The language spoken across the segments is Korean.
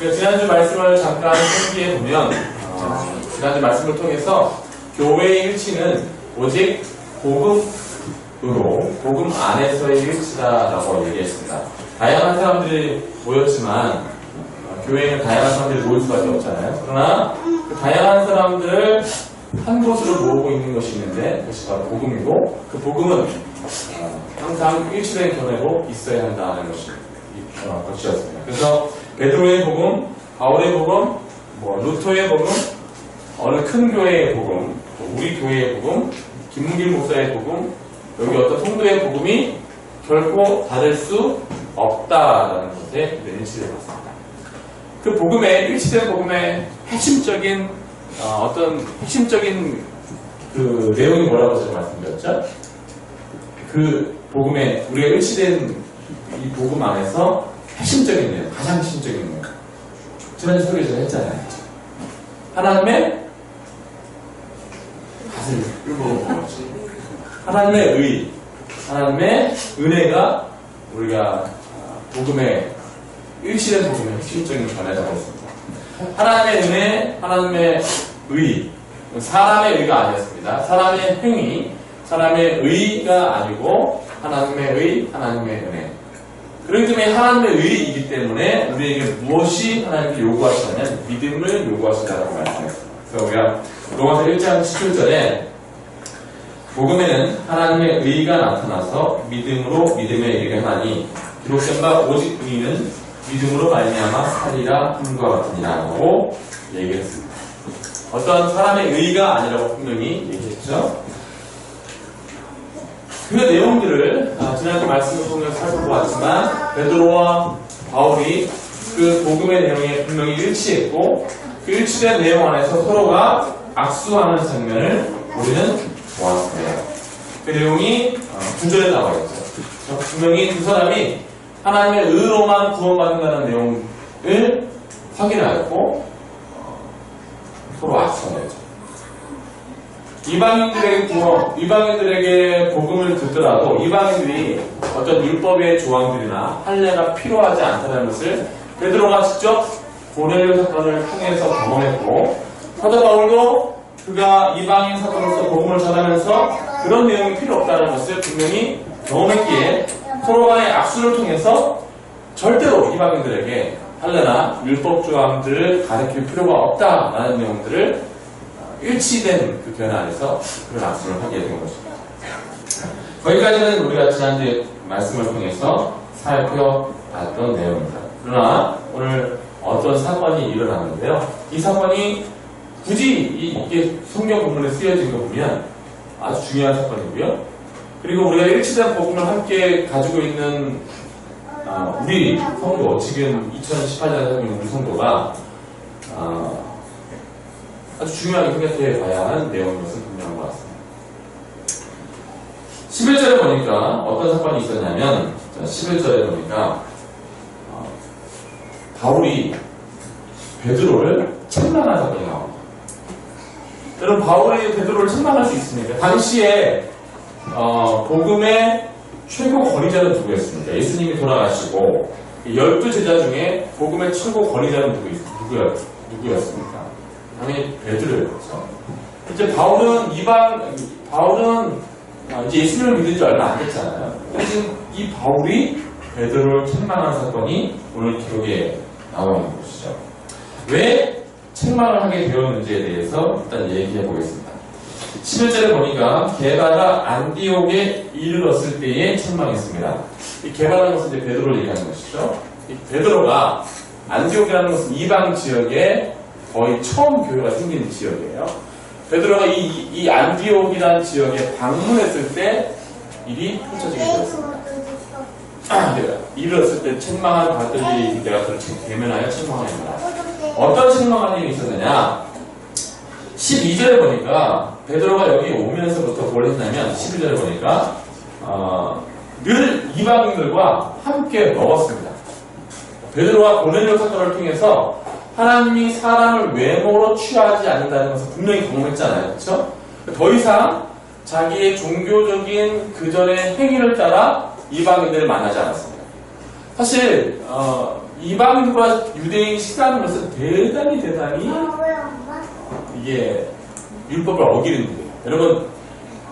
그러니까 지난주 말씀을 잠깐 상기해 보면 지난주 말씀을 통해서 교회의 일치는 오직 복음으로 복음 안에서의 일치다라고 얘기했습니다. 다양한 사람들이 모였지만 교회에는 다양한 사람들이 모일 수밖에 없잖아요. 그러나 그 다양한 사람들을 한 곳으로 모으고 있는 것이 있는데 그것이 바로 복음이고 그 복음은 항상 일치된 견해로 있어야 한다는 것이었습니다. 그래서 베드로의 복음, 바울의 복음, 루터의 복음, 어느 큰 교회의 복음, 우리 교회의 복음, 김문길 목사의 복음, 여기 어떤 성도의 복음이 결코 다를 수 없다라는 것에 일치되어 있습니다. 그 복음의 일치된 복음의 핵심적인 어떤 핵심적인 그 내용이 뭐라고 제가 말씀드렸죠? 그 복음의 우리가 일치된 이 복음 안에서 핵심적인 내용, 가장 핵심적인 내용. 지난주 소개 제가 했잖아요. 하나님의 하나님의 의, 하나님의 은혜가 우리가 복음의 일치된 복음의 핵심적인 견해라고 했습니다. 하나님의 은혜, 하나님의 의, 사람의 의가 아니었습니다. 사람의 행위, 사람의 의가 아니고 하나님의 의, 하나님의 은혜. 그렇기 때문에 하나님의 의이기 때문에 우리에게 무엇이 하나님께 요구하시냐면 믿음을 요구하신다고 말씀했습니다. 그래서 우리가 로마서 1장 17절에 복음에는 하나님의 의가 나타나서 믿음으로 믿음에 이르게 하나니 기록된 바 오직 의인은 믿음으로 말미암아 살리라 함과 같으니라고 얘기했습니다. 어떤 사람의 의가 아니라고 분명히 얘기했죠. 그 내용들을 지난주 말씀을 통해서 살펴보았지만 베드로와 바울이 그 복음의 내용에 분명히 일치했고 그 일치된 내용 안에서 서로가 악수하는 장면을 우리는 보았습니다. 그 내용이 9절에 나와 있죠. 분명히 두 사람이 하나님의 의로만 구원받는다는 내용을 확인하였고 서로 악수하였죠. 이방인들에게 복음을 듣더라도 이방인들이 어떤 율법의 조항들이나 할례가 필요하지 않다는 것을 베드로가 직접 고넬료 사건을 통해서 경험했고 사도 바울도 그가 이방인 사도로서 복음을 전하면서 그런 내용이 필요 없다는 것을 분명히 경험했기에 서로 간의 악수를 통해서 절대로 이방인들에게 할례나 율법 조항들을 가르칠 필요가 없다라는 내용들을 일치된 그 견해 안에서 그런 악수를 하게 된 것입니다. 거기까지는 우리가 지난주에 말씀을 통해서 살펴봤던 내용입니다. 그러나 오늘 어떤 사건이 일어났는데요. 이 사건이 굳이 이게 성경 본문에 쓰여진 거 보면 아주 중요한 사건이고요. 그리고 우리가 일치된 복음을 함께 가지고 있는 우리 성도, 지금 2018년에 살고 있는 우리 성도가 아주 중요하게 생각해 봐야 하는 내용인 것은 분명한 것 같습니다. 11절에 보니까 어떤 사건이 있었냐면 11절에 보니까 바울이 베드로를 책망한 사건이 나옵니다. 여러분, 바울이 베드로를 책망할 수 있습니까? 당시에 복음의 최고 권위자는 누구였습니까? 예수님이 돌아가시고 12제자 중에 복음의 최고 권위자는 누구였습니까? 당연히 베드로였죠. 이제 바울은 이제 예수님을 믿은 지 얼마 안 됐잖아요. 지금 이 바울이 베드로를 책망한 사건이 오늘 기록에 나와 있는 것이죠. 왜 책망을 하게 되었는지에 대해서 일단 얘기해 보겠습니다. 11절에 보니까 게바가 안디옥에 이르렀을 때에 책망했습니다. 이 게바라는 것은 이제 베드로를 얘기하는 것이죠. 이 베드로가 안디옥이라는 것은 이방 지역에 거의 처음 교회가 생긴 지역이에요. 베드로가 이 안디옥이라는 지역에 방문했을 때 일이 펼쳐지게 되었습니다. 이르렀을 때 책망한 바들이 내가 그를 대면하여 책망합니다. 어떤 책망한 일이 있었느냐? 12절에 보니까 베드로가 여기 오면서부터 뭘 했냐면 12절에 보니까 늘 이방인들과 함께 먹었습니다. 베드로가 고넬료 사건을 통해서 하나님이 사람을 외모로 취하지 않는다는 것을 분명히 경험했잖아요. 그렇죠? 더 이상 자기의 종교적인 그전의 행위를 따라 이방인들을 만나지 않았습니다. 사실 이방인과 유대인이 식사하는 것은 대단히 이게 율법을 어기는 일이에요. 여러분,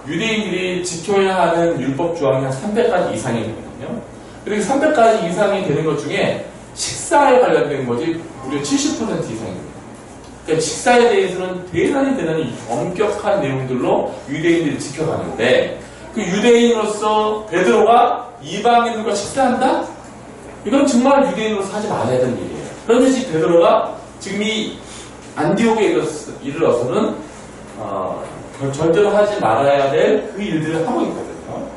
유대인들이 지켜야 하는 율법 조항이 한 300가지 이상이 되거든요. 그리고 300가지 이상이 되는 것 중에 식사에 관련된 것이 무려 70% 이상입니다. 그러니까 식사에 대해서는 대단히 엄격한 내용들로 유대인들이 지켜가는데, 그 유대인으로서 베드로가 이방인들과 식사한다? 이건 정말 유대인으로서 하지 말아야 되는 일이에요. 그런데 베드로가 지금 이 안디옥에 이르러서는 절대로 하지 말아야 될 그 일들을 하고 있거든요.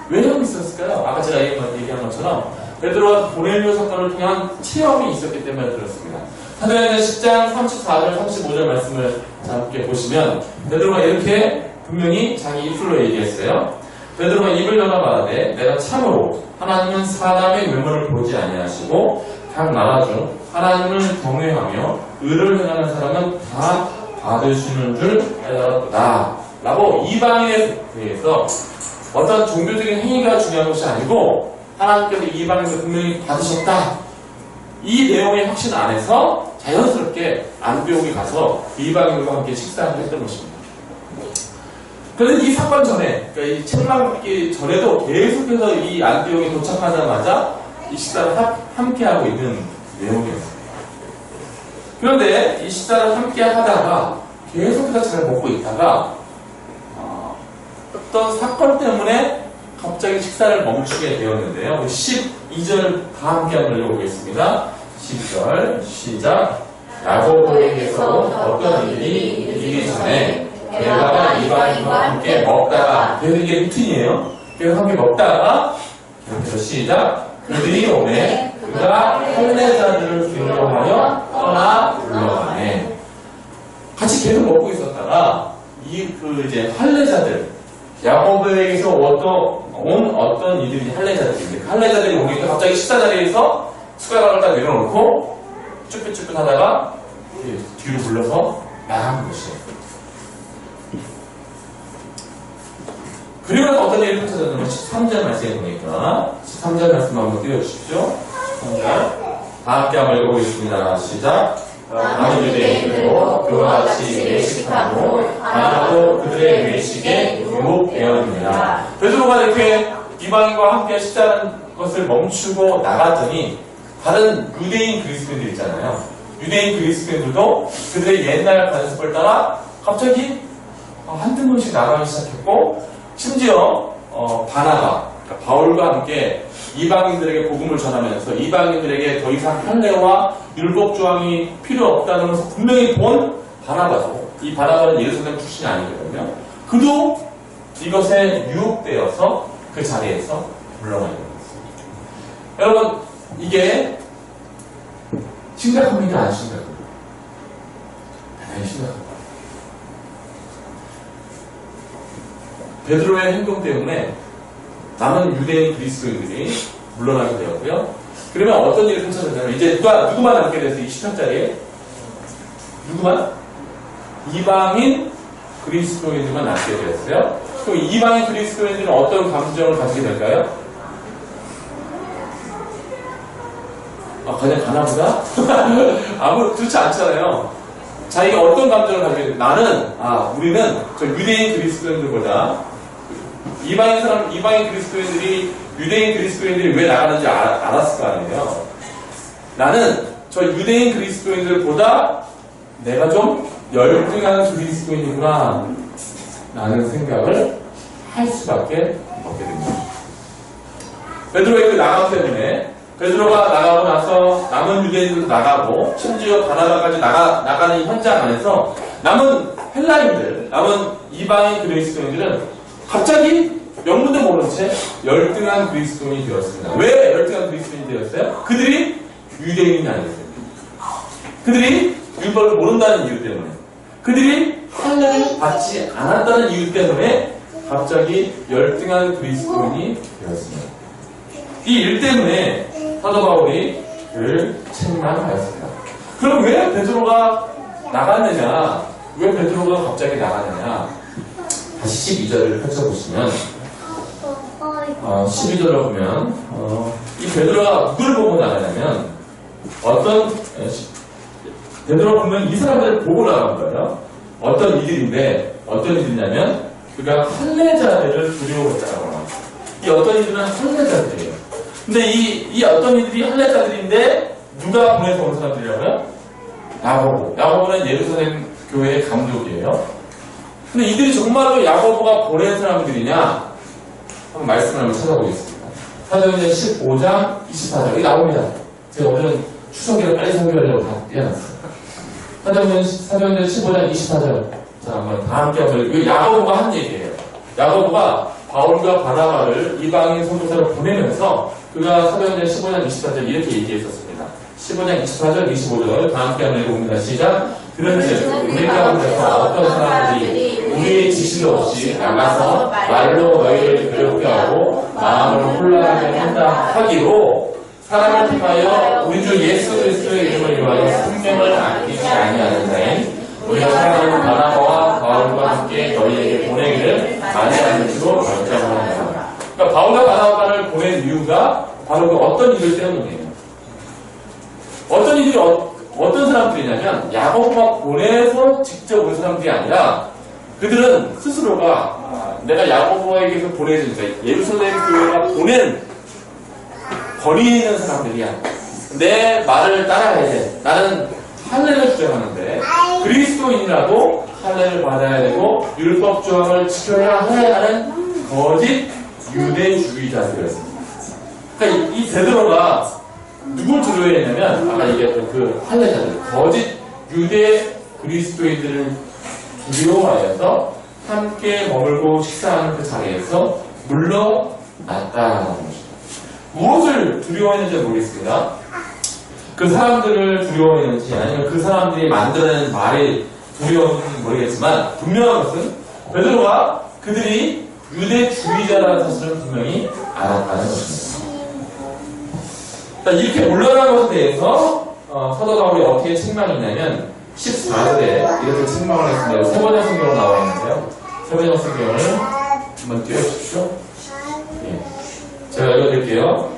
왜 하고 있었을까요? 아까 제가 얘기한 것처럼 베드로가 고넬료 사건을 통한 체험이 있었기 때문에 그렇습니다. 사도행전 10장 34절 35절 말씀을 함께 보시면 베드로가 이렇게 분명히 자기 입술로 얘기했어요. 베드로가 입을 열어 말하되 내가 참으로 하나님은 사람의 외모를 보지 아니하시고 각 나라 중 하나님을 경외하며 의를 행하는 사람은 다 받으시는 줄 알았다 라고 이방인에 대해서 어떤 종교적인 행위가 중요한 것이 아니고 하나님께서 이방인을 분명히 받으셨다, 이 내용의 확신 안에서 자연스럽게 안디옥에 가서 이방인과 함께 식사를 했던 것입니다. 그런데 이 사건 전에, 그러니까 이 책망 받기 전에도 계속해서 이 안디옥에 도착하자마자 이 식사를 함께 하고 있는 내용이었습니다. 그런데 이 식사를 함께 하다가 계속해서 잘 먹고 있다가 어떤 사건 때문에 갑자기 식사를 멈추게 되었는데요. 12절 다 함께 한번 읽어보겠습니다. 12절 시작. 야고보에게서 어떤 일이 일기 전에 베드로가 이방인과 함께 먹다가, 그래서 이게 루틴이에요. 그래서 함께 먹다가 계속해서 시작. 그들이 오매 그가 할례자들을 두려워하여 떠나 물러가네. 같이 계속 먹고 있었다가 이제 할례자들, 야고보에게서 온 어떤 이들이 할례자들인데, 그 할례자들이 오니까 갑자기 식사 자리에서 숟가락을 딱 내려놓고 쭈뼛쭈뼛 하다가 뒤로 불러서 나간 것이에요. 그리고 나서 어떤 일이 펼쳐졌냐면 13절 말씀에 보니까 13절 말씀 한번 띄워주십시오. 13절 다 함께 한번 읽어보겠습니다. 시작. 많은 유대인들도 그와 같이 외식하고 하나도 그들의 외식에 유혹되었느니라. 베드로가 이렇게 이방인과 함께 식사하는 것을 멈추고 나갔더니 다른 유대인 그리스도인들 있잖아요. 유대인 그리스도인들도 그들의 옛날 관습을 따라 갑자기 한두 번씩 나가기 시작했고, 심지어 바나바, 그러니까 바울과 함께 이방인들에게 복음을 전하면서 이방인들에게 더 이상 할례와 율법 조항이 필요 없다는 것을 분명히 본 바나바도, 이 바나바는 예루살렘 출신이 아니거든요. 그도 이것에 유혹되어서 그 자리에서 물러나게 됩니다. 여러분, 이게 심각합니까? 안 심각합니까? 대단히 심각합니다. 베드로의 행동 때문에 남은 유대인 그리스도인들이 물러나게 되었고요. 그러면 어떤 일이 펼쳐졌냐면 이제 누구만 남게 됐어요? 이 10장짜리에 누구만? 이방인 그리스도인들만 남게 되었어요. 그럼 이방인 그리스도인들은 어떤 감정을 가지게 될까요? 그냥 가나보다? 그렇지 않잖아요. 자기가 어떤 감정을 가지게 될까요? 나는, 우리는 저 유대인 그리스도인들보다 이방인 그리스도인들이 유대인 그리스도인들이 왜 나가는지 알았을 거 아니에요. 나는 저 유대인 그리스도인들보다 내가 좀 열등한 그리스도인이구나 라는 생각을 할 수밖에 없게 됩니다. 베드로의 그 나감 때문에 베드로가 나가고 나서 남은 유대인들도 나가고 심지어 바나바까지 나가는 현장 안에서 남은 헬라인들, 남은 이방인 그리스도인들은 갑자기 명분도 모른 채 열등한 그리스도인이 되었습니다. 왜 열등한 그리스도인이 되었어요? 그들이 유대인이 아니었어요. 그들이 율법을 모른다는 이유 때문에, 그들이 할례를 받지 않았다는 이유 때문에 갑자기 열등한 그리스도인이 되었습니다. 이 일 때문에 사도 바울이 그를 책망하였습니다. 그럼 왜 베드로가 나갔느냐? 왜 베드로가 갑자기 나갔느냐? 다시 12절을 펼쳐보시면 12절로 보면 이 베드로가 누구를 보고 나가냐면 베드로가 보면 이 사람들을 보고 나간 거예요. 어떤 이들인데 어떤 이들이냐면 그가 할례자들을 두려워했다고 합니다. 이 어떤 이들은 할례자들이에요. 근데 이 어떤 이들이 할례자들인데 누가 보내서 온 사람들이라고요? 야고보는 예루살렘 교회의 감독이에요. 근데 이들이 정말로 야고보가 보낸 사람들이냐? 한번 말씀을 한번 찾아보겠습니다. 사도행전 15장 24절. 여기 나옵니다. 제가 오늘은 추석이라 빨리 설교하려고 다 떼어놨어요. 사도행전 15장 24절. 자, 한번 다 함께 한번. 이거 야고보가 한 얘기예요. 야고보가 바울과 바나바를 이방인 선교사로 보내면서 그가 사도행전 15장 24절 이렇게 얘기했었습니다. 15장 24절 25절 다 함께 한번 읽어봅니다. 시작. 그런즉 우리 가운데서 어떤 사람들이 우리의 지시도 없이 나가서 말로 너희를 괴롭게 하고 마음을 혼란하게 한다 하기로 사람을 통하여 우리 주 예수 그리스도의 이름을 위하여 생명을 아끼지 아니하는 자인 우리가 사랑하는 바나바와 바울과 함께 너희에게 보내기를 만회하는 줄로 결정한다. 그러니까 바울과 바나바를 보낸 이유가 바로 그 어떤 이들 때문이에요. 어떤 이들이 어떤 사람들이냐면 야고보가 보내서 직접 온 사람들이 아니라 그들은 스스로가 내가 야고보에게서 보내진 예루살렘 교회가 보낸 거리에 있는 사람들이야. 내 말을 따라야 돼. 나는 할례를 주장하는데 그리스도인이라도 할례를 받아야 되고 율법 조항을 지켜야 하는 거짓 유대주의자들이었습니다. 그러니까 이 베드로가 누굴 두려워했냐면 아까 얘기했던 그 할례자들, 거짓 유대 그리스도인들을 두려워하여서 함께 머물고 식사하는 그 자리에서 물러났다는 것입니다. 무엇을 두려워했는지 모르겠습니다. 그 사람들을 두려워했는지 아니면 그 사람들이 만들어낸 말이 두려웠는지 모르겠지만 분명한 것은 베드로가 그들이 유대주의자라는 사실을 분명히 알았다는 것입니다. 이렇게 물러난 것에 대해서 사도 바울이 어떻게 책망했냐면 14절에 이렇게 책망을 했습니다. 세번역 성경으로 나와 있는데요. 세번역 성경을 한번 띄워주십시오. 예. 제가 읽어드릴게요.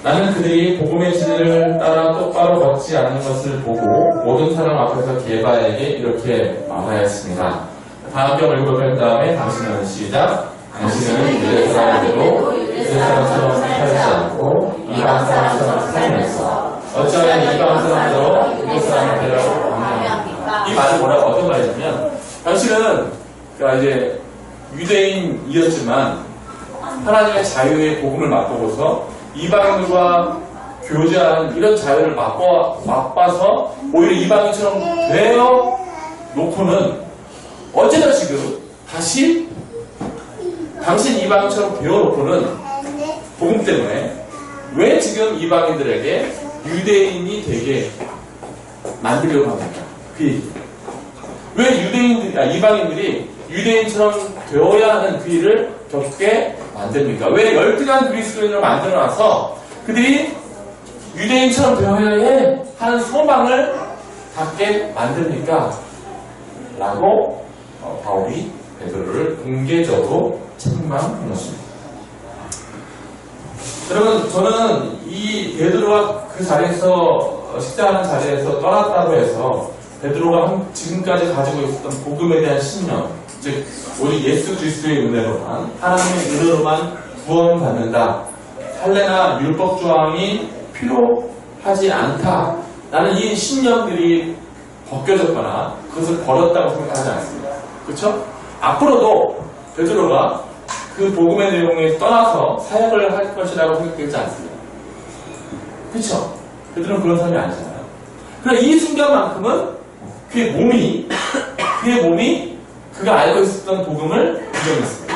나는 그들이 복음의 진리를 따라 똑바로 걷지 않는 것을 보고 모든 사람 앞에서 게바에게 이렇게 말하였습니다. 다음 경을 읽어본 다음에 당신은 시작. 당신은 유대 사람대로 유대 사람처럼 살지 않고 이방 사람처럼 살면서 어찌하여 이방 사람대로 유대 사람을 되라고 강요합니까? 이 말은 뭐라고 어떤 말이냐면 당신은 그러니까 이제 유대인이었지만 하나님의 자유의 복음을 맛보고서 이방인들과 교제하는 이런 자유를 맛봐서 오히려 이방인처럼 되어 놓고는 어제나 지금 다시 당신 이방인처럼 되어놓고는 복음 때문에 왜 지금 이방인들에게 유대인이 되게 만들려고 합니까? 그 얘기. 왜 이방인들이 유대인처럼 되어야 하는 그 일을 겪게 만듭니까? 왜 12간 그리스도인을 만들어놔서 그들이 유대인처럼 되어야 해 하는 소망을 갖게 만듭니까? 라고 바울이 베드로를 공개적으로 책망한 것입니다. 여러분, 저는 이 베드로가 그 자리에서 식사하는 자리에서 떠났다고 해서 베드로가 지금까지 가지고 있었던 복음에 대한 신념, 즉 오직 예수 그리스도의 은혜로만, 하나님의 은혜로만 구원받는다, 할례나 율법 조항이 필요하지 않다 라는 이 신념들이 벗겨졌거나 그것을 버렸다고 생각하지 않습니다. 그렇죠? 앞으로도 베드로가 그 복음의 내용에 떠나서 사역을 할 것이라고 생각되지 않습니다. 그렇죠? 베드로는 그런 사람이 아니잖아요. 그러나 이 순간만큼은 그의 몸이 그가 알고 있었던 복음을 부정했습니다.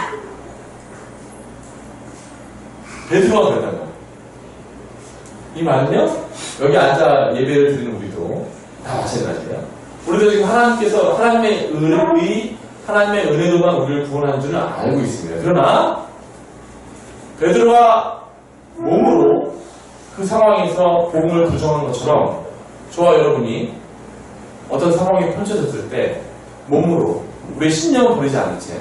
베드로가 그랬다는 거예요. 이 말은요, 여기 앉아 예배를 드리는 우리도 다 마찬가지예요. 우리도 지금 하나님의 은혜로만 우리를 구원하는 줄은 알고 있습니다. 그러나 베드로가 몸으로 그 상황에서 복음을 부정한 것처럼 저와 여러분이 어떤 상황이 펼쳐졌을 때 몸으로 우리의 신념을 버리지 않은 채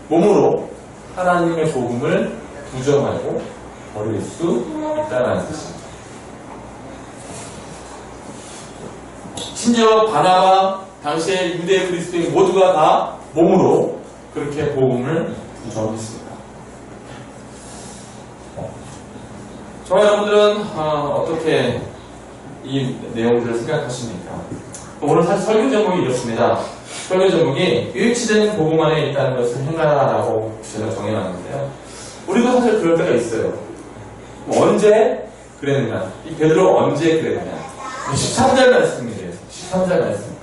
몸으로 하나님의 복음을 부정하고 버릴 수 있다는 뜻입니다. 심지어 바나바 당시에 유대 그리스도인 모두가 다 몸으로 그렇게 복음을 부정했습니다. 저와 여러분들은 어떻게 이 내용들을 생각하십니까? 오늘 사실 설교 제목이 이렇습니다. 설교 제목이 일치되는 복음 안에 있다는 것을 행하라라고 제가 정해놨는데요. 우리도 사실 그럴 때가 있어요. 언제 그랬느냐? 이 베드로 언제 그랬느냐? 13절 말씀이에요. 13절 말씀.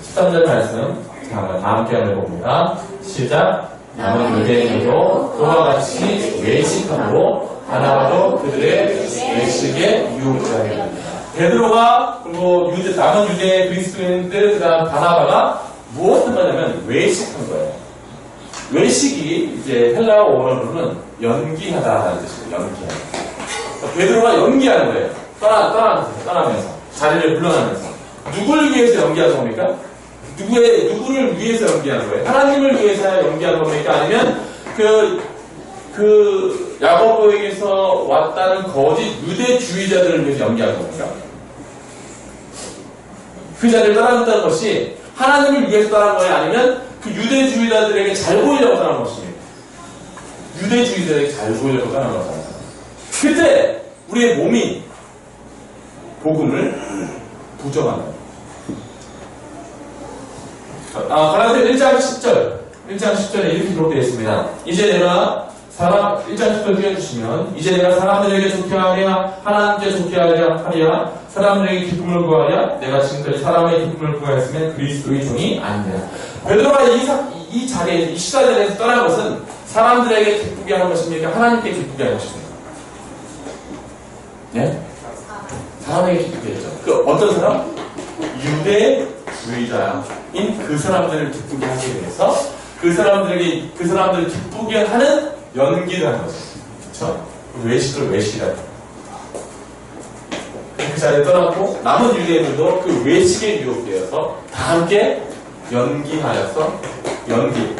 13절 말씀. 자, 다 함께 한번 해봅니다. 시작. 남은 유대인도 그와 같이 외식함으로 바나바도 그들의 외식에 유혹자입니다. 베드로가 그리고 남은 유대 그리스도인들 그다음 바나바가 무엇을 하냐면 외식한 거예요. 외식이 이제 헬라어 원어로는 연기하다라는 뜻이에요. 연기하다. 베드로가 연기하는 거예요. 떠나면서 자리를 물러나면서 누구를 위해서 연기하는 겁니까? 누구를 위해서 연기하는 거예요? 하나님을 위해서 연기하는 겁니까? 아니면 그 야고보에게서 왔다는 거짓 유대주의자들을 위해서 연기하는 겁니까? 그 자리를 떠난다는 것이 하나님을 위해서 떠난 거예요? 아니면 그 유대주의자들에게 잘 보이려고 떠난 것입니까? 유대주의자들에게 잘 보이려고 떠난 거잖아요. 그때 우리의 몸이 복음을 부정하는 거예요. 갈라디아 1장 10절에 이렇게 기록되어 있습니다. 이제 내가 1장 10절 띄워주시면 이제 내가 사람들에게 좋게 하랴 하나님께 좋게 하랴 사람들에게 기쁨을 구하랴 내가 지금까지 사람의 기쁨을 구하였으면 그리스도의 종이 아니냐. 베드로가 이 자리에서 이 시간에서 떠난 것은 사람들에게 기쁘게 하는 것입니까? 하나님께 기쁘게 하는 것입니까? 네? 사람에게 기쁘게 했죠. 그 어떤 사람? 유대주의자인 그 사람들을 기쁘게 하기 위해서 그 사람들을 기쁘게 하는 연기를 하는 거죠. 그렇죠? 외식을 외식이라고. 그 자리에 떠났고 남은 유대인들도 그 외식에 유혹되어서 다 함께 연기하여서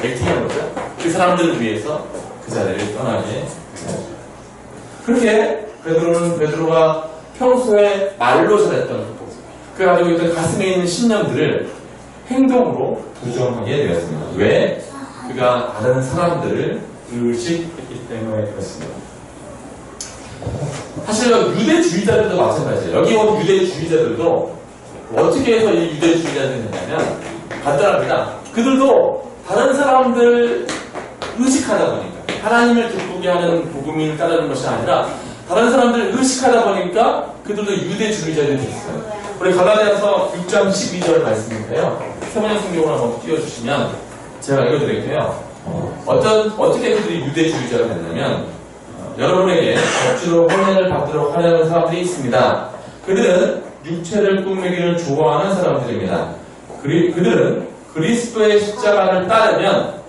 액팅하는 거죠. 그 사람들을 위해서 그 자리를 떠나게 되죠. 그렇게 베드로가 평소에 말로 잘했던 것, 그 가지고 있던 가슴에 있는 신념들을 행동으로 부정하게 되었습니다. 왜? 그가 다른 사람들을 의식했기 때문에 그렇습니다. 사실 유대주의자들도 마찬가지예요. 여기 온 유대주의자들도 어떻게 해서 이 유대주의자들이 됐냐면 간단합니다. 그들도 다른 사람들 의식하다 보니까 하나님을 기쁘게 하는 복음을 따르는 것이 아니라 다른 사람들을 의식하다 보니까 그들도 유대주의자들이 됐어요. 우리 갈라디아서 6장 12절 말씀인데요. 세번역 성경을 한번 띄워주시면 제가 읽어드릴게요. 어떻게 그들이 유대주의자가 됐냐면 여러분에게 억지로 혼례를 받도록 하려는 사람들이 있습니다. 그들은 육체를 꾸미기를 좋아하는 사람들입니다. 그들은 그리스도의 십자가를 따르면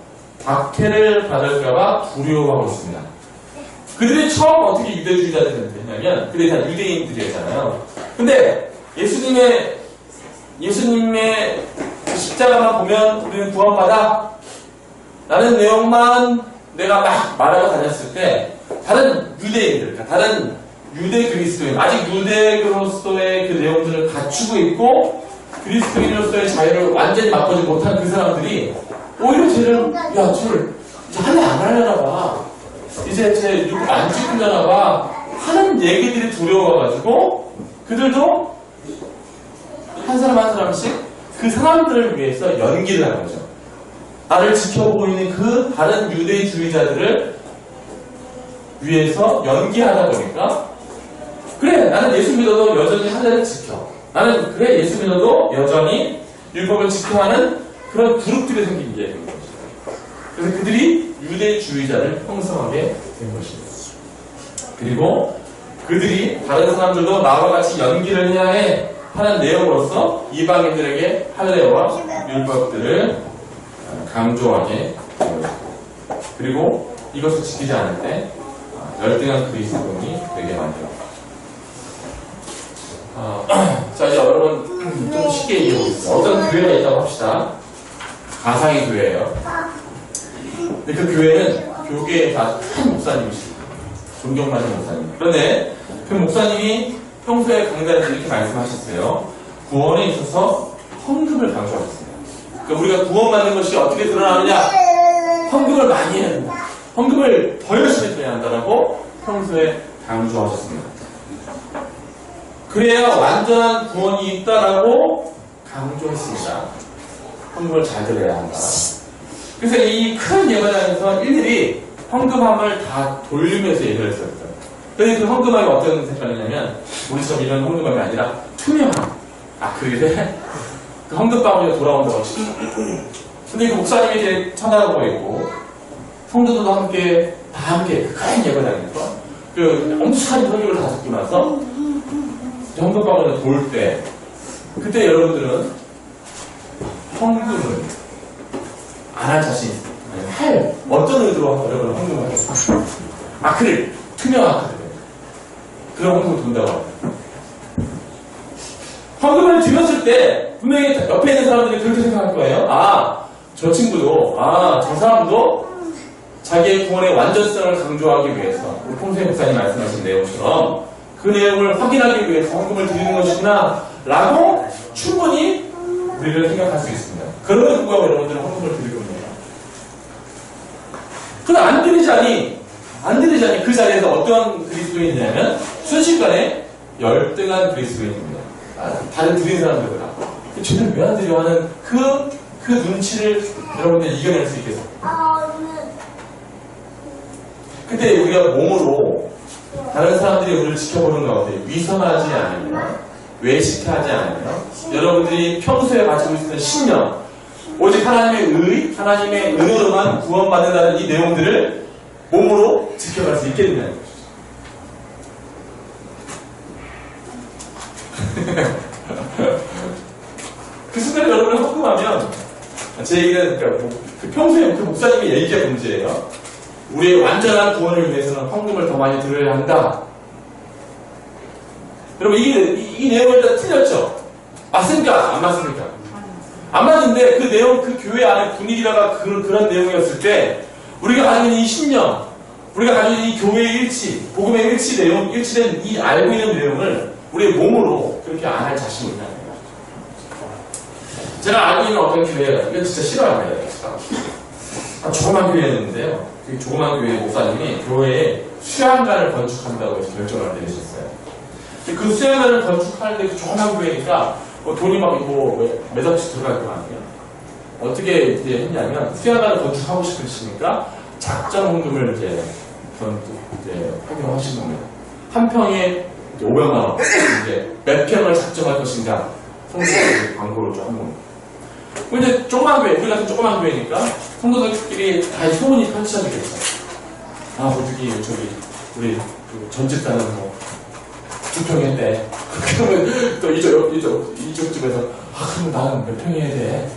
박해를 받을까봐 두려워하고 있습니다. 그들이 처음 어떻게 유대주의자들이 됐냐면 그들이 다 유대인들이었잖아요. 근데 예수님의 십자가만 보면 우리는 구원받아 라는 내용만 내가 막 말하고 다녔을 때 다른 유대인들, 다른 유대 그리스도인, 아직 유대 그리스도의 그 내용들을 갖추고 있고 그리스도인으로서의 자유를 완전히 맛보지 못한 그 사람들이 오히려 쟤를 이제 할래 안 하려나 봐. 이제 쟤 누구 안 찍으려나 봐. 하는 얘기들이 두려워가지고 그들도 한 사람 한 사람씩 그 사람들을 위해서 연기를 하는 거죠. 나를 지켜보고 있는 그 다른 유대주의자들을 위해서 연기하다 보니까 그래 나는 예수 믿어도 여전히 하늘을 지켜. 나는 그래 예수 믿어도 여전히 율법을 지켜야 하는 그런 그룹들이 생긴 게 된 것이죠. 그래서 그들이 유대주의자를 형성하게 된 것입니다. 그리고 그들이 다른 사람들도 나와 같이 연기를 해야 해 하는 내용으로서 이방인들에게 할례와 율법들을 강조하게 되었습니다. 그리고 이것을 지키지 않을 때 열등한 그리스도인이 되게 만들었다. 자 이제 여러분 좀 쉽게 이해해보겠습니다. 어떤 교회가 있다고 합시다. 가상의 교회예요. 근데 그 교회는 교계에 다 큰 목사님이십니다. 존경받는 목사님. 그런데 그 목사님이 평소에 강단에서 이렇게 말씀하셨어요. 구원에 있어서 헌금을 강조하셨습니다. 그러니까 우리가 구원받는 것이 어떻게 드러나느냐? 헌금을 많이 해야 된다. 헌금을 더 열심히 드려야 한다라고 평소에 강조하셨습니다. 그래야 완전한 구원이 있다라고 강조했습니다. 헌금을 잘 드려야 한다. 그래서 이 큰 예배당에서 일일이 헌금함을 다 돌리면서 얘기를 했어요. 그런데 그 헌금함이 어떤 색깔이냐면 우리처럼 이런 헌금함이 아니라 투명한 아크릴에 그 헌금방울이 돌아온다고 치죠. 근데 그 목사님이 이제 쳐다보고 있고 성도들도 함께 다 함께 그 큰 예배당에서 그 엄청난 헌금을 다 듣고 나서 헌금방울이 돌 때 그때 여러분들은 헌금을 안 할 자신 있어요. 할 어떤 의도로 여러분은 헌금을 하겠습니까? 아크릴 투명한 아크릴 그런 헌금을 돈다고 합니다. 헌금을 드렸을 때 분명히 옆에 있는 사람들이 그렇게 생각할 거예요. 아, 저 친구도, 저 사람도 자기의 구원의 완전성을 강조하기 위해서 우리 홍세 목사님 말씀하신 내용처럼 그 내용을 확인하기 위해서 헌금을 드리는 것이구나 라고 충분히 우리를 생각할 수 있습니다. 그럼에도 불구하고 여러분들은 헌금을 드릴 겁니다. 그런데 안 드리자니 그 자리에서 어떤 그리스도인이냐면 순식간에 열등한 그리스도인입니다. 다른 드린 사람들보다 쟤는 왜 안 드려 하는 그 눈치를 여러분들 이겨낼 수 있겠어요. 그때 우리가 몸으로 다른 사람들이 우리를 지켜보는 가운데 위선하지 않으면 외식하지 않으면 여러분들이 평소에 가지고 있는 신념 오직 하나님의 은혜로만 구원받는다는 이 내용들을 몸으로 지켜갈 수 있게 된다는 것이죠. 그 순간에 여러분을 헌금하면 제 얘기는 그러니까 평소에 그 목사님의 얘기가 문제예요. 우리의 완전한 구원을 위해서는 헌금을 더 많이 드려야 한다. 여러분 이 내용은 일단 틀렸죠? 맞습니까? 안 맞습니까? 안 맞는데 그 내용, 그 교회 안에 분위기라가 그런 내용이었을 때 우리가 가지고 있는 이 신념, 우리가 가지고 있는 이 교회의 일치, 복음의 일치된 이 알고 있는 내용을 우리의 몸으로 그렇게 안 할 자신이 있다는 거예요. 제가 알고 있는 어떤 교회가 이건 진짜 싫어합니다. 조그만 교회였는데요. 그 조그만 교회 목사님이 교회에 수양관을 건축한다고 해서 결정을 내리셨어요. 그 수양관을 건축하는데 그 조그만 교회니까 돈이 막 몇 억씩 들어갈 거 아니에요. 어떻게 이제 했냐면 수양관을 건축하고 싶으시니까 작정헌금을 이제 확인하신 겁니다. 한 평에 500만 원. 이제 몇 평을 작정할 것인가 성도들 광고를 좀 한 겁니다. 근데 조그만 교회, 우리 같은 조그만 교회니까 성도들끼리 다 소문이 펼쳐지겠죠. 저기 우리 전집사는 두 평 했대. 그러면 또 이쪽 집에서 그럼 나는 몇 평 해야 돼?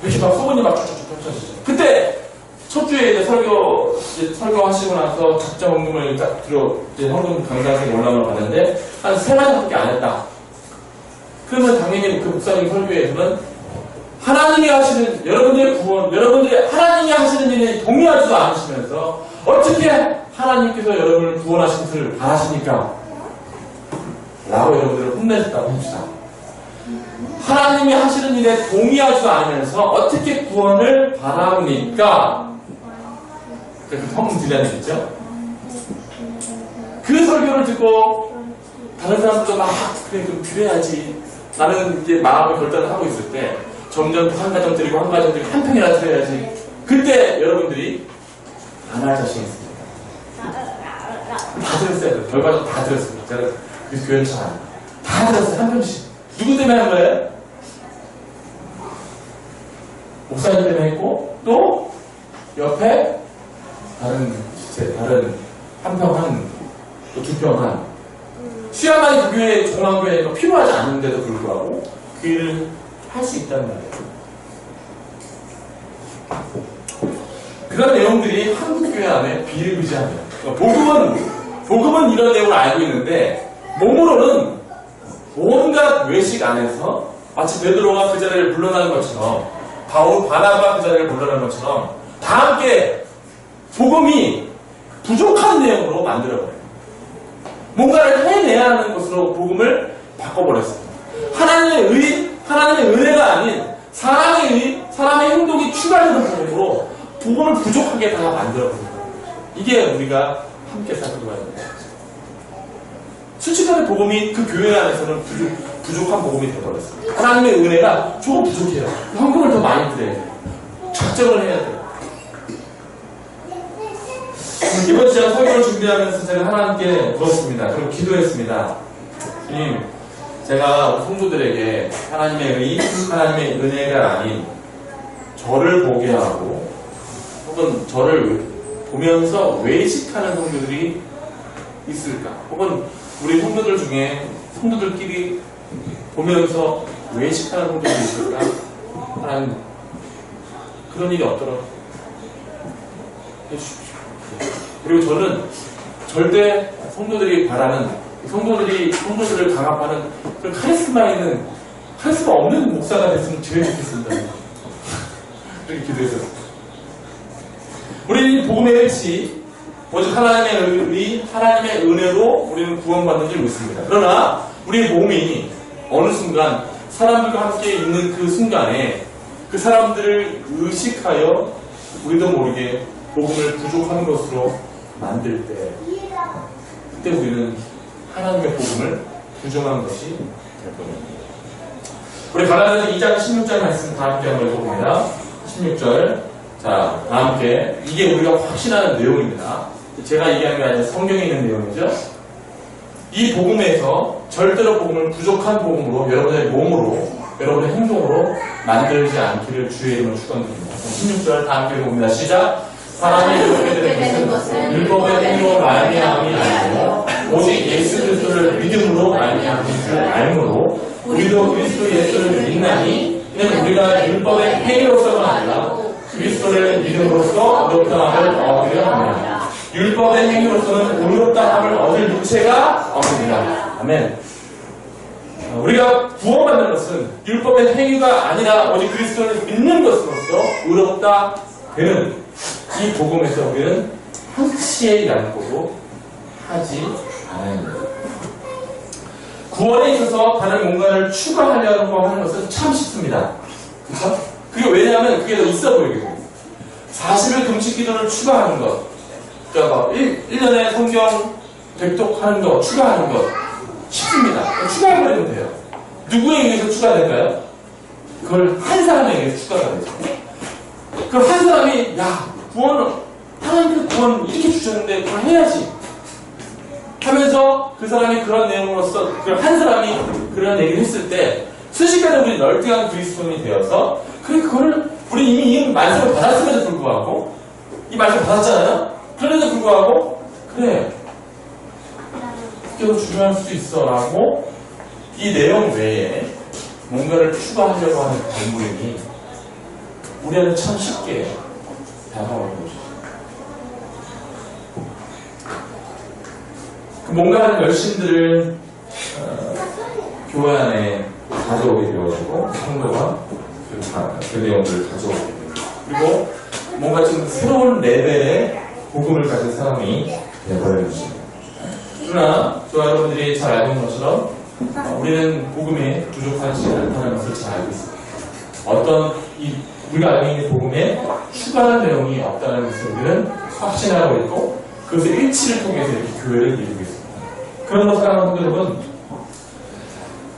이렇게 막 소문이 막 쭉쭉쭉 펼쳐지죠. 그때 첫 주에 이제 설교하시고 나서 작정 헌금을 딱 이제 헌금 강단에 올라오는 받았는데 한 3가지밖에 안 했다. 그러면 당연히 그 목사님 설교에서는 하나님이 하시는 여러분들의 구원, 여러분들이 하나님이 하시는 일에 동의하지도 않으시면서 어떻게 하나님께서 여러분을 구원하신 것을 바라십니까? 라고 여러분들을 혼내셨다고 합시다. 하나님이 하시는 일에 동의하지도 않으면서 어떻게 구원을 바랍니까? 그 헌금 드리라는 얘기죠. 그 설교를 듣고 다른 사람들도 막 그래 좀 드려야지 나는 이제 마음의 결단을 하고 있을 때 점점 한 가정 드리고 한 가정 드리고 한 평이나 드려야지. 그때 여러분들이 안 할 자신이 있습니다. 다 들었어요. 결과적으로 다 들었습니다. 제가 그 교회를 잘 알아요. 다 들었어요. 한 평씩. 누구 때문에 한 거예요? 목사님 때문에 했고 또 옆에 다른 한 평 또 두 평 한 수야만이 그 교회 종합 교회가 필요하지 않은데도 불구하고 그 일을 할 수 있다는 말이에요. 그런 내용들이 한국 교회 안에 비일비재합니다. 복음은 이런 내용을 알고 있는데 몸으로는 온갖 외식 안에서 마치 베드로가 그 자리를 물러나는 것처럼 바나바가 그 자리를 물러나는 것처럼 다 함께 복음이 부족한 내용으로 만들어버려요. 뭔가를 해내야 하는 것으로 복음을 바꿔버렸어요. 하나님의 은혜가 아닌 사람의 행동이 추가되는 복음으로 복음을 부족하게 다 만들어버려요. 이게 우리가 함께 살펴봐야 돼요. 순식간에 복음이 그 교회 안에서는 부족한 복음이 되어버렸어요. 하나님의 은혜가 조금 부족해요. 헌금을 더 많이 드려야 돼요. 작정을 해야 돼요. 이번 시간 설교를 준비하면서 제가 하나님께 물었습니다. 그리고 기도했습니다. 주님, 제가 성도들에게 하나님의 은혜가 아닌 저를 보게 하고 혹은 저를 보면서 외식하는 성도들이 있을까? 혹은 우리 성도들 중에 성도들끼리 보면서 외식하는 성도들이 있을까? 하나님, 그런 일이 없도록 해주십시오. 그리고 저는 절대 성도들이 바라는, 성도들을 강압하는 그런 카리스마 없는 목사가 됐으면 제일 좋겠습니다. 이렇게 기도했었어요. 우리 복음의 일치, 오직 하나님의 은혜로 우리는 구원받는 줄 믿습니다. 그러나 우리의 몸이 어느 순간 사람들과 함께 있는 그 순간에 그 사람들을 의식하여 우리도 모르게 복음을 부족한 것으로 만들 때, 그때 우리는 하나님의 복음을 부정한 것이 될 겁니다. 우리 갈라디아서 2장 16절 말씀 다 함께 한번 읽어봅니다. 16절. 자, 다 함께. 이게 우리가 확신하는 내용입니다. 제가 얘기하는 게 아니라 성경에 있는 내용이죠. 이 복음에서 절대로 복음을 부족한 복음으로 여러분의 몸으로, 여러분의 행동으로 만들지 않기를 주의 이름으로 축원드립니다. 16절 다 함께 읽어봅니다. 시작. 사람이 이렇게 되는 것은 율법의 행위로 말미암이 아니고 오직 예수 그리스도를 믿음으로 말미암은 줄 알므로 우리도 그리스도 예수를 믿나니 이는 우리가 율법의 행위로서가 아니라 그리스도를 믿음으로써 의롭다함을 얻으려 합니다. 율법의 행위로서는 의롭다함을 얻을 육체가 없습니다. 아멘. 우리가 구원받는 것은 율법의 행위가 아니라 오직 그리스도를 믿는 것으로서 의롭다 되는 이 복음에서 우리는 한치의 양보도 하지 않아야 합니다. 구원에 있어서 다른 뭔가를 추가하려고 하는 것은 참 쉽습니다. 그렇죠? 그게 왜냐하면 그게 더 있어 보이거든요. 40일 금식 기도를 추가하는 것, 그러니까 1년에 성경 백독하는 것, 추가하는 것 쉽습니다. 추가해버리면 돼요. 누구에 의해서 추가될까요? 그걸 한 사람에 의해서 추가가 되죠. 그럼 한 사람이 하나님께서 구원 이렇게 주셨는데 그걸 해야지 하면서 그 사람이 그런 내용으로서 한 사람이 그런 얘기를 했을 때 순식간에 우리 널뛰한 그리스도인이 되어서 그거를 우리 이미 이 말씀을 받았음에도 불구하고 이 말씀을 받았잖아요. 그런데도 불구하고 그래 그게 더 중요할 수도 있어 라고 이 내용 외에 뭔가를 추가하려고 하는 발물이 우리한테 참 쉽게 다가오는 것이죠. 그 뭔가 하는 열심들을 교회 안에 가져오게 되어지고 성도가 그 내용들을 가져오게 됩니다. 그리고 뭔가 좀 새로운 레벨의 복음을 가진 사람이 되어버리는 것입니다. 그러나 저와 여러분들이 잘 알고 있는 것처럼 우리는 복음에 부족하지 않다는 것을 잘 알고 있습니다. 우리가 알고 있는 복음에 추가한 내용이 없다는 것을 우리는 확신하고 있고 그것의 일치를 통해서 이렇게 교회를 이루고 있습니다. 그런 것을 사랑하는 성도 여러분,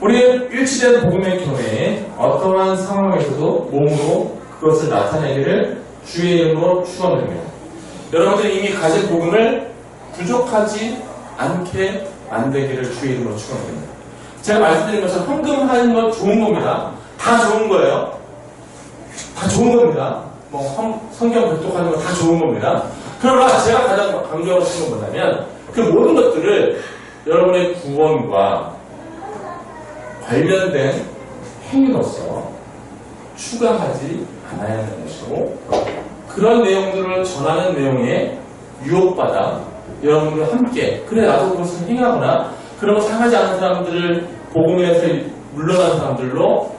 우리의 일치된 복음의 교회에 어떠한 상황에서도 몸으로 그것을 나타내기를 주의 이름으로 축원드립니다. 여러분들이 이미 가진 복음을 부족하지 않게 만들기를 주의 이름으로 축원드립니다. 제가 말씀드린 것처럼 헌금하는 건 좋은 겁니다. 다 좋은 거예요. 다 좋은 겁니다. 성경 백독하는 건 다 좋은 겁니다. 그러나 제가 가장 강조하고 싶은 건 뭐냐면 그 모든 것들을 여러분의 구원과 관련된 행위로서 추가하지 않아야 하는 것이고 그런 내용들을 전하는 내용에 유혹받아 여러분들과 함께 그래 나도 그것을 행하거나 그런 거 상하지 않은 사람들을 복음에서 물러나는 사람들로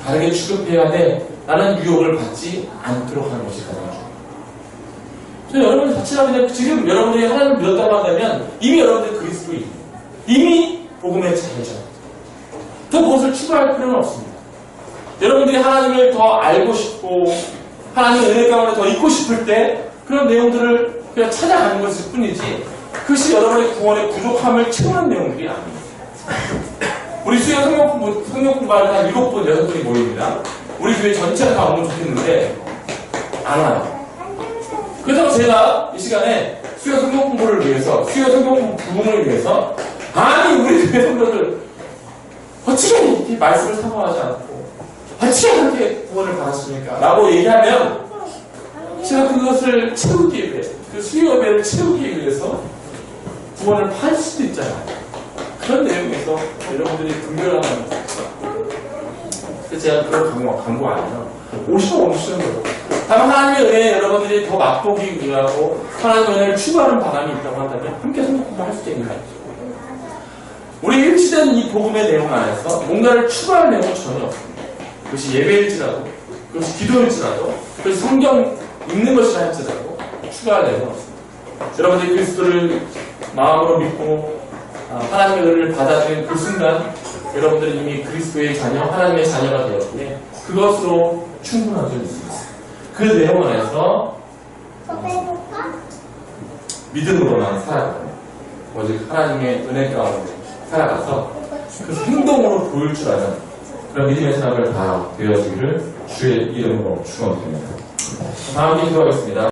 다르게 취급해야 돼 라는 유혹을 받지 않도록 하는 것이 가장 중요합니다. 여러분들 자칫하면 지금 여러분들이 하나님을 믿었다고 한다면 이미 여러분들이 그리스도인이에요. 이미 복음의 자녀죠. 더 무엇을 추가할 필요는 없습니다. 여러분들이 하나님을 더 알고 싶고 하나님의 은혜 가운데 더 있고 싶을 때 그런 내용들을 그냥 찾아가는 것일 뿐이지 그것이 여러분의 구원의 부족함을 채우는 내용들이 아닙니다. 우리 수요 성경 공부할 때 한 7분, 6분이 모입니다. 우리 교회 전체가 다 오면 좋겠는데 안 와요. 그래서 제가 이 시간에 수요 성경 공부를 위해서 수요 성경 공부 부흥을 위해서 아니 우리 교회 성도들 어떻게 이렇게 말씀을 사모하지 않고 어떻게 그렇게 구원을 받았습니까? 라고 얘기하면 제가 그것을 채우기 위해 그 수요 예배를 채우기 위해서 구원을 팔 수도 있잖아요. 그런 내용에서 여러분들이 분별하는 그래서 제가 그걸 광고 안 해요. 오시면 거예요. 다만 하나님의 은혜에 여러분들이 더 맛보기 위하고 하나님의 은혜를 추구하는 바람이 있다고 한다면 함께 성경 공부할 수도 있는 거죠. 우리 일치된 이 복음의 내용 안에서 뭔가를 추가할 내용은 전혀 없습니다. 그것이 예배일지라도 그것이 기도일지라도 그것이 성경 읽는 것이라 할지라도 추가할 내용은 없습니다. 여러분들이 그리스도를 마음으로 믿고 하나님의 은혜를 받아들인 그 순간 여러분들은 이미 그리스도의 자녀, 하나님의 자녀가 되었기에 그것으로 충분한 점이 있습니다. 그 내용 안에서 믿음으로만 살아가고 오직 하나님의 은혜 가운데 살아가서 그 행동으로 보일 줄 아는 그런 믿음의 사람을 다 되어지기를 주의 이름으로 축원드립니다. 다음 기도하겠습니다.